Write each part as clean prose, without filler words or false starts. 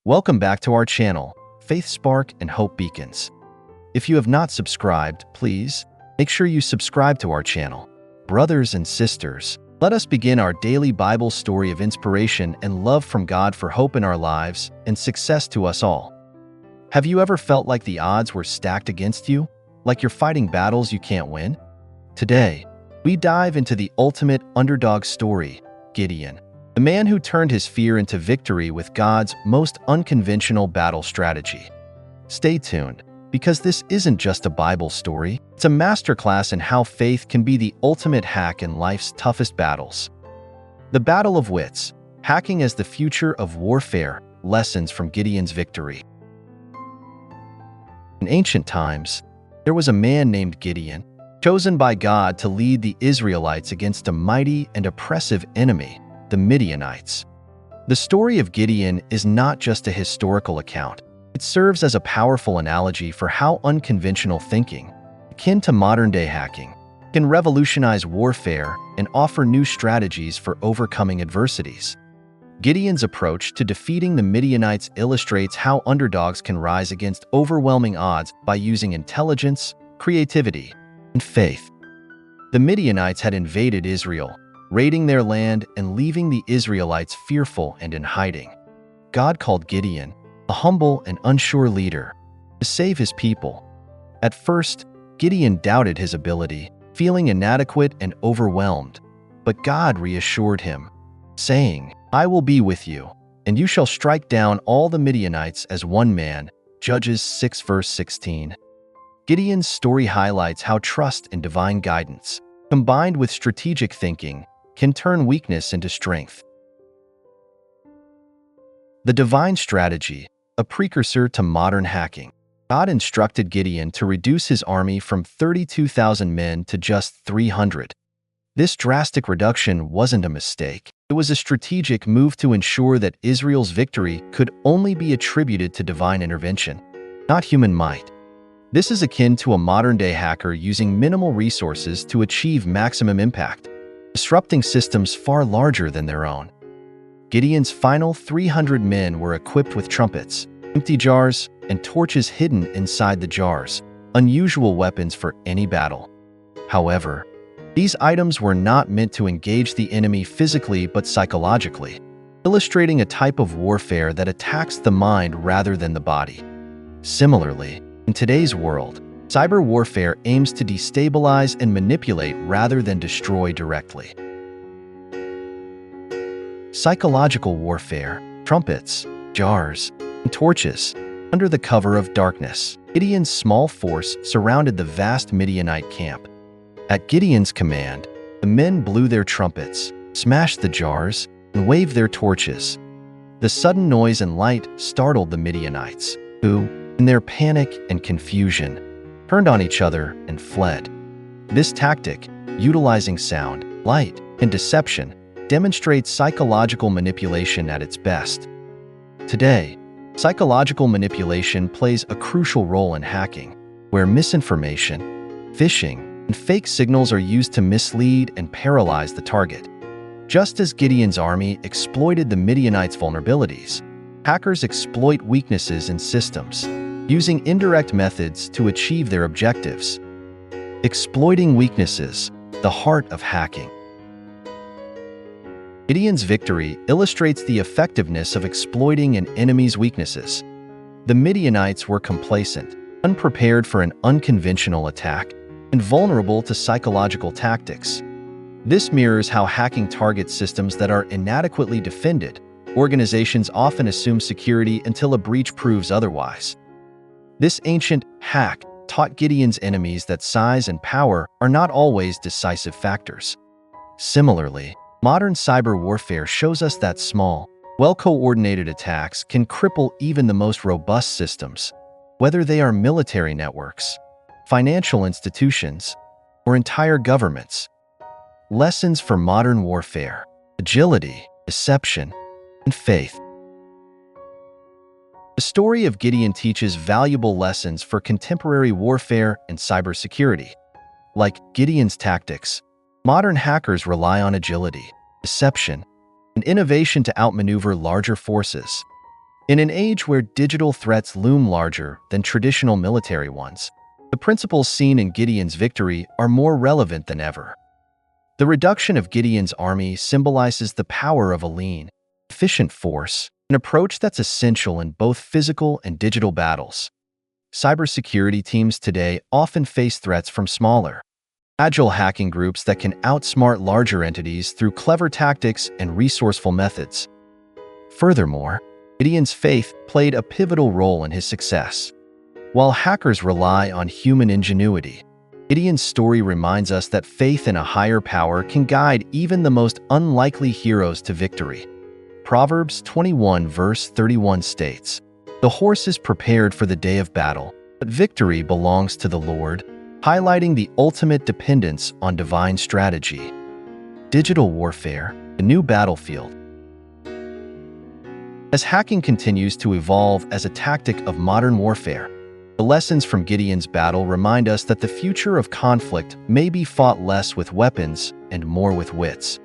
Welcome back to our channel, Faith Spark and Hope Beacons. If you have not subscribed, please make sure you subscribe to our channel. Brothers and sisters, let us begin our daily Bible story of inspiration and love from God for hope in our lives and success to us all. Have you ever felt like the odds were stacked against you? Like you're fighting battles you can't win? Today, we dive into the ultimate underdog story, Gideon, the man who turned his fear into victory with God's most unconventional battle strategy. Stay tuned, because this isn't just a Bible story, it's a masterclass in how faith can be the ultimate hack in life's toughest battles. The Battle of Wits, hacking as the future of warfare, lessons from Gideon's victory. In ancient times, there was a man named Gideon, chosen by God to lead the Israelites against a mighty and oppressive enemy, the Midianites. The story of Gideon is not just a historical account. It serves as a powerful analogy for how unconventional thinking, akin to modern-day hacking, can revolutionize warfare and offer new strategies for overcoming adversities. Gideon's approach to defeating the Midianites illustrates how underdogs can rise against overwhelming odds by using intelligence, creativity, and faith. The Midianites had invaded Israel, raiding their land and leaving the Israelites fearful and in hiding. God called Gideon, a humble and unsure leader, to save his people. At first, Gideon doubted his ability, feeling inadequate and overwhelmed, but God reassured him, saying, "I will be with you, and you shall strike down all the Midianites as one man." Judges 6 verse 16. Gideon's story highlights how trust in divine guidance, combined with strategic thinking, can turn weakness into strength. The divine strategy, a precursor to modern hacking. God instructed Gideon to reduce his army from 32,000 men to just 300. This drastic reduction wasn't a mistake. It was a strategic move to ensure that Israel's victory could only be attributed to divine intervention, not human might. This is akin to a modern-day hacker using minimal resources to achieve maximum impact, disrupting systems far larger than their own. Gideon's final 300 men were equipped with trumpets, empty jars, and torches hidden inside the jars, unusual weapons for any battle. However, these items were not meant to engage the enemy physically but psychologically, illustrating a type of warfare that attacks the mind rather than the body. Similarly, in today's world, cyber warfare aims to destabilize and manipulate rather than destroy directly. Psychological warfare, trumpets, jars, and torches. Under the cover of darkness, Gideon's small force surrounded the vast Midianite camp. At Gideon's command, the men blew their trumpets, smashed the jars, and waved their torches. The sudden noise and light startled the Midianites, who, in their panic and confusion, turned on each other and fled. This tactic, utilizing sound, light, and deception, demonstrates psychological manipulation at its best. Today, psychological manipulation plays a crucial role in hacking, where misinformation, phishing, and fake signals are used to mislead and paralyze the target. Just as Gideon's army exploited the Midianites' vulnerabilities, hackers exploit weaknesses in systems, using indirect methods to achieve their objectives. Exploiting weaknesses, the heart of hacking. Gideon's victory illustrates the effectiveness of exploiting an enemy's weaknesses. The Midianites were complacent, unprepared for an unconventional attack, and vulnerable to psychological tactics. This mirrors how hacking targets systems that are inadequately defended. Organizations often assume security until a breach proves otherwise. This ancient hack taught Gideon's enemies that size and power are not always decisive factors. Similarly, modern cyber warfare shows us that small, well-coordinated attacks can cripple even the most robust systems, whether they are military networks, financial institutions, or entire governments. Lessons for modern warfare: agility, deception, and faith. The story of Gideon teaches valuable lessons for contemporary warfare and cybersecurity. Like Gideon's tactics, modern hackers rely on agility, deception, and innovation to outmaneuver larger forces. In an age where digital threats loom larger than traditional military ones, the principles seen in Gideon's victory are more relevant than ever. The reduction of Gideon's army symbolizes the power of a lean, efficient force, an approach that's essential in both physical and digital battles. Cybersecurity teams today often face threats from smaller, agile hacking groups that can outsmart larger entities through clever tactics and resourceful methods. Furthermore, Gideon's faith played a pivotal role in his success. While hackers rely on human ingenuity, Gideon's story reminds us that faith in a higher power can guide even the most unlikely heroes to victory. Proverbs 21 verse 31 states, "The horse is prepared for the day of battle, but victory belongs to the Lord," highlighting the ultimate dependence on divine strategy. Digital warfare, the new battlefield. As hacking continues to evolve as a tactic of modern warfare, the lessons from Gideon's battle remind us that the future of conflict may be fought less with weapons and more with wits.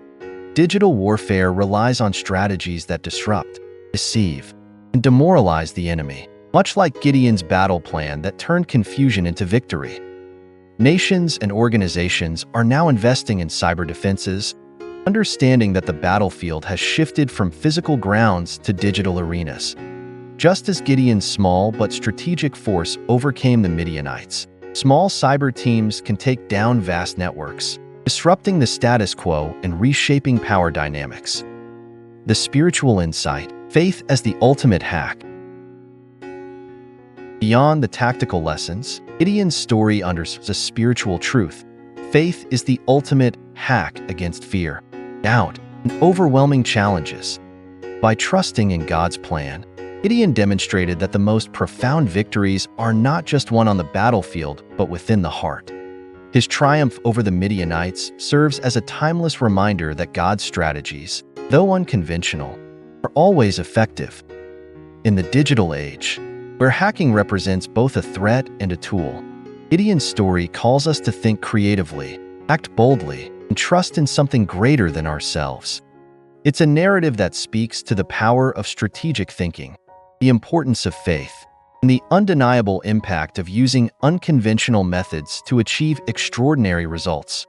Digital warfare relies on strategies that disrupt, deceive, and demoralize the enemy, much like Gideon's battle plan that turned confusion into victory. Nations and organizations are now investing in cyber defenses, understanding that the battlefield has shifted from physical grounds to digital arenas. Just as Gideon's small but strategic force overcame the Midianites, small cyber teams can take down vast networks, disrupting the status quo and reshaping power dynamics. The spiritual insight, faith as the ultimate hack. Beyond the tactical lessons, Gideon's story underscores a spiritual truth. Faith is the ultimate hack against fear, doubt, and overwhelming challenges. By trusting in God's plan, Gideon demonstrated that the most profound victories are not just won on the battlefield, but within the heart. His triumph over the Midianites serves as a timeless reminder that God's strategies, though unconventional, are always effective. In the digital age, where hacking represents both a threat and a tool, Gideon's story calls us to think creatively, act boldly, and trust in something greater than ourselves. It's a narrative that speaks to the power of strategic thinking, the importance of faith, and the undeniable impact of using unconventional methods to achieve extraordinary results.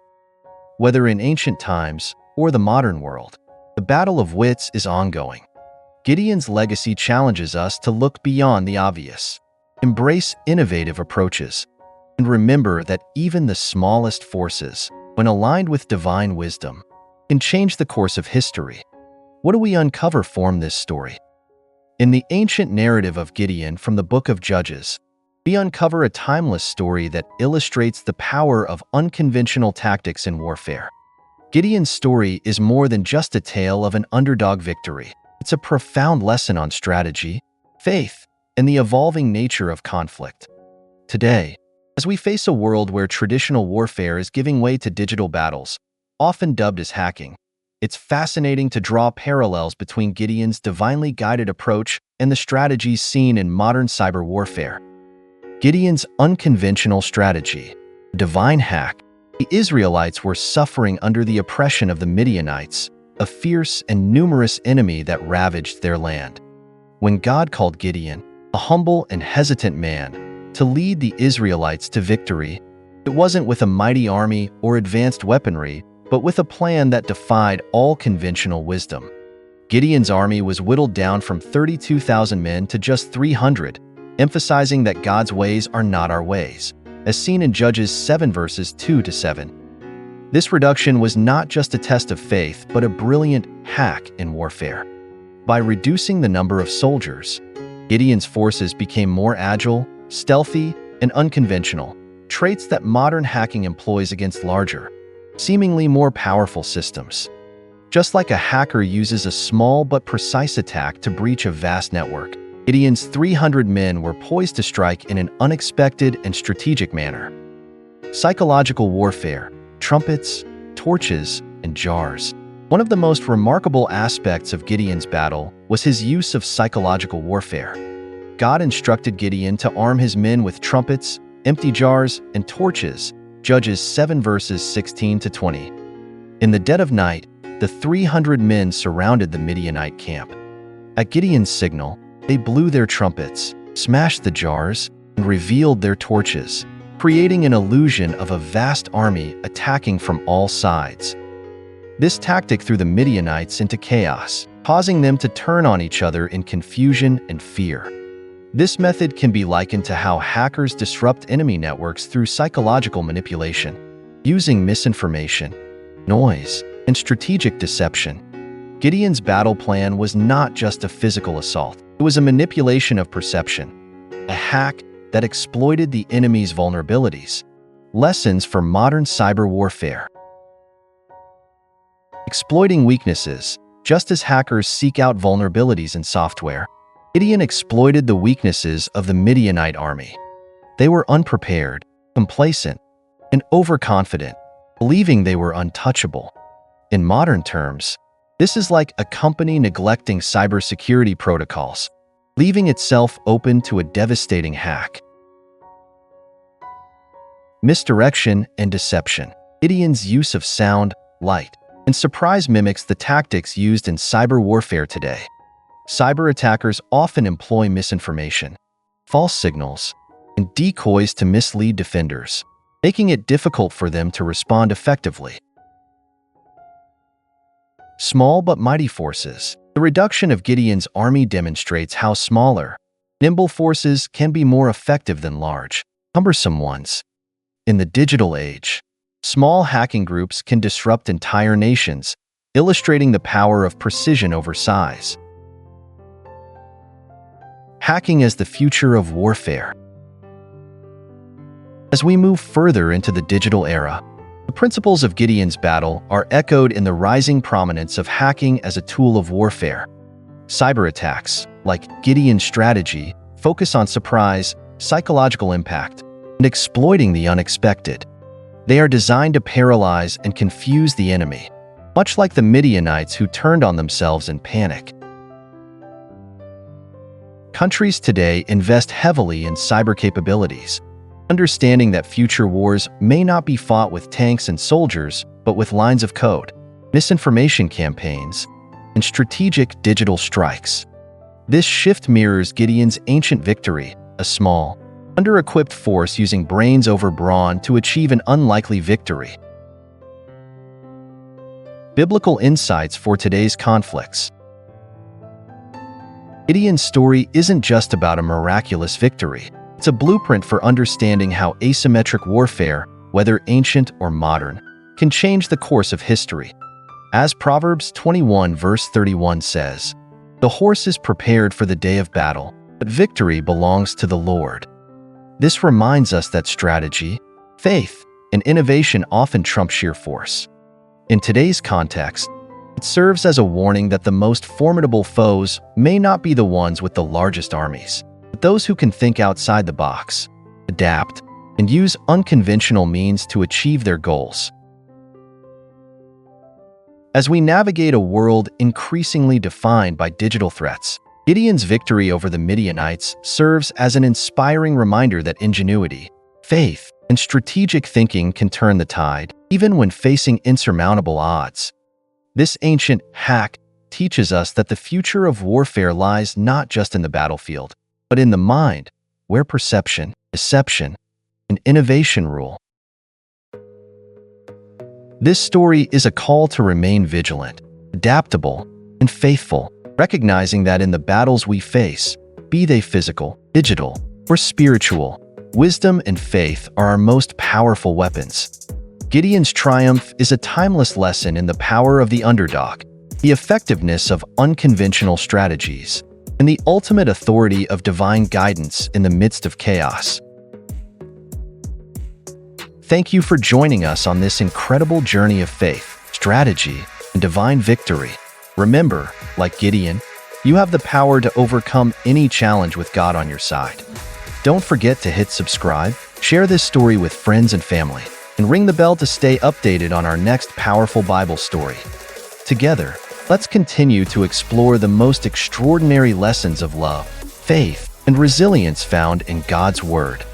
Whether in ancient times or the modern world, the battle of wits is ongoing. Gideon's legacy challenges us to look beyond the obvious, embrace innovative approaches, and remember that even the smallest forces, when aligned with divine wisdom, can change the course of history. What do we uncover from this story? In the ancient narrative of Gideon from the book of Judges, we uncover a timeless story that illustrates the power of unconventional tactics in warfare. Gideon's story is more than just a tale of an underdog victory. It's a profound lesson on strategy, faith, and the evolving nature of conflict. Today, as we face a world where traditional warfare is giving way to digital battles, often dubbed as hacking, it's fascinating to draw parallels between Gideon's divinely guided approach and the strategies seen in modern cyber warfare. Gideon's unconventional strategy, divine hack. The Israelites were suffering under the oppression of the Midianites, a fierce and numerous enemy that ravaged their land. When God called Gideon, a humble and hesitant man, to lead the Israelites to victory, it wasn't with a mighty army or advanced weaponry, but with a plan that defied all conventional wisdom. Gideon's army was whittled down from 32,000 men to just 300, emphasizing that God's ways are not our ways, as seen in Judges 7 verses 2-7. This reduction was not just a test of faith, but a brilliant hack in warfare. By reducing the number of soldiers, Gideon's forces became more agile, stealthy, and unconventional, traits that modern hacking employs against larger, seemingly more powerful systems. Just like a hacker uses a small but precise attack to breach a vast network, Gideon's 300 men were poised to strike in an unexpected and strategic manner. Psychological warfare, trumpets, torches, and jars. One of the most remarkable aspects of Gideon's battle was his use of psychological warfare. God instructed Gideon to arm his men with trumpets, empty jars, and torches, Judges 7 verses 16-20. In the dead of night, the 300 men surrounded the Midianite camp. At Gideon's signal, They blew their trumpets, smashed the jars, and revealed their torches, creating an illusion of a vast army attacking from all sides. This tactic threw the Midianites into chaos, causing them to turn on each other in confusion and fear. This method can be likened to how hackers disrupt enemy networks through psychological manipulation, using misinformation, noise, and strategic deception. Gideon's battle plan was not just a physical assault. It was a manipulation of perception, a hack that exploited the enemy's vulnerabilities. Lessons for modern cyber warfare. Exploiting weaknesses. Just as hackers seek out vulnerabilities in software, Gideon exploited the weaknesses of the Midianite army. They were unprepared, complacent, and overconfident, believing they were untouchable. In modern terms, this is like a company neglecting cybersecurity protocols, leaving itself open to a devastating hack. Misdirection and deception. Gideon's use of sound, light, and surprise mimics the tactics used in cyber warfare today. Cyber attackers often employ misinformation, false signals, and decoys to mislead defenders, making it difficult for them to respond effectively. Small but mighty forces. The reduction of Gideon's army demonstrates how smaller, nimble forces can be more effective than large, cumbersome ones. In the digital age, small hacking groups can disrupt entire nations, illustrating the power of precision over size. Hacking as the future of warfare. As we move further into the digital era, the principles of Gideon's battle are echoed in the rising prominence of hacking as a tool of warfare. Cyber attacks, like Gideon's strategy, focus on surprise, psychological impact, and exploiting the unexpected. They are designed to paralyze and confuse the enemy, much like the Midianites who turned on themselves in panic. Countries today invest heavily in cyber capabilities, understanding that future wars may not be fought with tanks and soldiers, but with lines of code, misinformation campaigns, and strategic digital strikes. This shift mirrors Gideon's ancient victory, a small, under-equipped force using brains over brawn to achieve an unlikely victory. Biblical insights for today's conflicts. Gideon's story isn't just about a miraculous victory. It's a blueprint for understanding how asymmetric warfare, whether ancient or modern, can change the course of history. As Proverbs 21 verse 31 says, "The horse is prepared for the day of battle, but victory belongs to the Lord." This reminds us that strategy, faith, and innovation often trump sheer force. In today's context, it serves as a warning that the most formidable foes may not be the ones with the largest armies, but those who can think outside the box, adapt, and use unconventional means to achieve their goals. As we navigate a world increasingly defined by digital threats, Gideon's victory over the Midianites serves as an inspiring reminder that ingenuity, faith, and strategic thinking can turn the tide, even when facing insurmountable odds. This ancient hack teaches us that the future of warfare lies not just in the battlefield, but in the mind, where perception, deception, and innovation rule. This story is a call to remain vigilant, adaptable, and faithful, recognizing that in the battles we face, be they physical, digital, or spiritual, wisdom and faith are our most powerful weapons. Gideon's triumph is a timeless lesson in the power of the underdog, the effectiveness of unconventional strategies, and the ultimate authority of divine guidance in the midst of chaos. Thank you for joining us on this incredible journey of faith, strategy, and divine victory. Remember, like Gideon, you have the power to overcome any challenge with God on your side. Don't forget to hit subscribe, share this story with friends and family, and ring the bell to stay updated on our next powerful Bible story. Together, let's continue to explore the most extraordinary lessons of love, faith, and resilience found in God's Word.